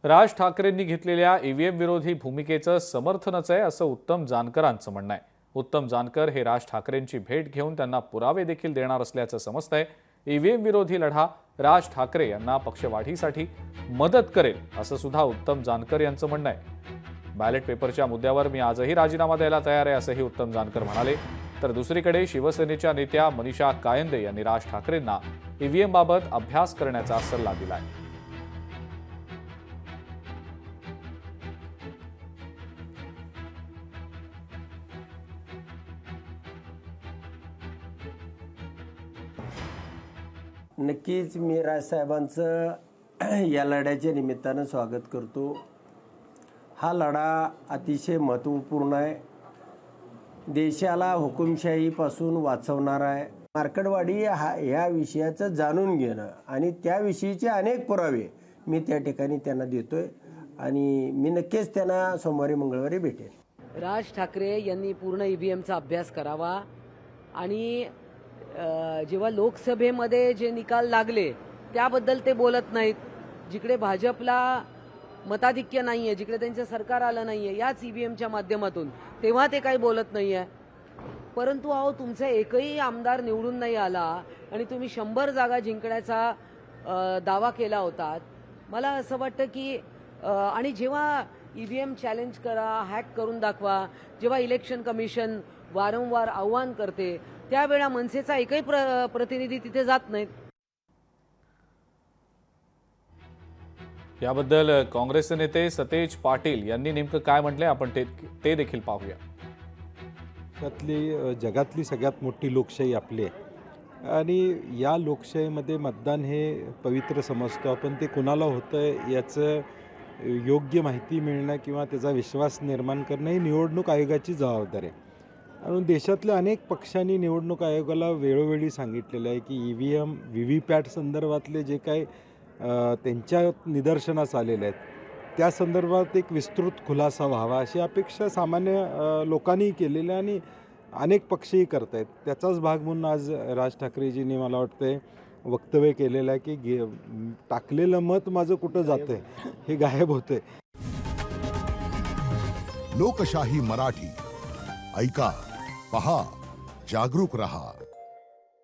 राज ठाकरेंनी घेतलेल्या ईव्हीएम विरोधी भूमिकेचं समर्थनच आहे असं उत्तम जानकरांचं म्हणणं आहे। उत्तम जानकर हे राज ठाकरेंची भेट घेऊन त्यांना पुरावे देखील देणार असल्याचं समजतंय। ईव्हीएम विरोधी लढा राज ठाकरे यांना पक्षवाढीसाठी मदत करेल असं सुद्धा उत्तम जानकर यांचं म्हणणं आहे। बॅलेट पेपरच्या मुद्द्यावर मी आजही राजीनामा द्यायला तयार आहे असंही उत्तम जानकर म्हणाले। तर दुसरीकडे शिवसेनेच्या नेत्या मनीषा कायंदे यांनी राज ठाकरेंना ईव्हीएम बाबत अभ्यास करण्याचा सल्ला दिलाय। नक्कीच मी राजसाहेबांचं या लढ्याच्या निमित्तानं स्वागत करतो। हा लढा अतिशय महत्त्वपूर्ण आहे, देशाला हुकुमशाहीपासून वाचवणारा आहे। मार्कडवाडी ह्या विषयाचं जाणून घेणं आणि त्याविषयीचे अनेक पुरावे मी त्या ठिकाणी त्यांना देतोय आणि मी नक्कीच त्यांना सोमवारी मंगळवारी भेटेन। राज ठाकरे यांनी पूर्ण ईव्हीएमचा अभ्यास करावा आणि जेव्हा लोकसभेमध्ये जे निकाल लागले त्याबद्दल ते बोलत नाहीत। जिकडे भाजपला मताधिक्य नाहीये, जिकडे त्यांचं सरकार आलं नाहीये याच ईव्हीएमच्या माध्यमातून, तेव्हा ते काही बोलत नाहीये। परंतु अहो, तुमचा एकही आमदार निवडून नाही आला आणि तुम्ही 100 जागा जिंकण्याचा दावा केला होता। मला असं वाटतं की आणि जेव्हा ईव्हीएम चॅलेंज करा, हॅक करून दाखवा, जेव्हा इलेक्शन कमिशन वारंवार आव्हान करते त्यावेळा मनसेचा एकही प्रतिनिधी तिथे जात नाहीत। याबद्दल काँग्रेसचे नेते सतेज पाटील यांनी नेमकं काय म्हटलंय आपण ते देखील पाहूया। त्यातली जगातली सगळ्यात मोठी लोकशाही आपली आहे आणि या लोकशाहीमध्ये मतदान हे पवित्र समजतो आपण। ते कुणाला होतंय याचं योग्य माहिती मिळणं किंवा त्याचा विश्वास निर्माण करणं ही निवडणूक आयोगाची जबाबदारी आहे। आणि देशातल्या अनेक पक्षांनी निवडणूक आयोगाला वेळोवेळी सांगितलेलं आहे की ईव्हीएम व्हीव्हीपॅट संदर्भातले जे काही त्यांच्या निदर्शनास आलेले आहेत त्या संदर्भात एक विस्तृत खुलासा व्हावा अशी अपेक्षा सामान्य लोकांनी केलेली आहे आणि अनेक पक्षही करत आहेत। त्याचाच भाग म्हणून आज राज ठाकरेजींनी मला वाटतंय वक्तव्य केलेलं आहे की टाकलेलं मत माझं कुठं जातंय, हे गायब होतंय। लोकशाही मराठी ऐका, पहा, जागरूक रहा।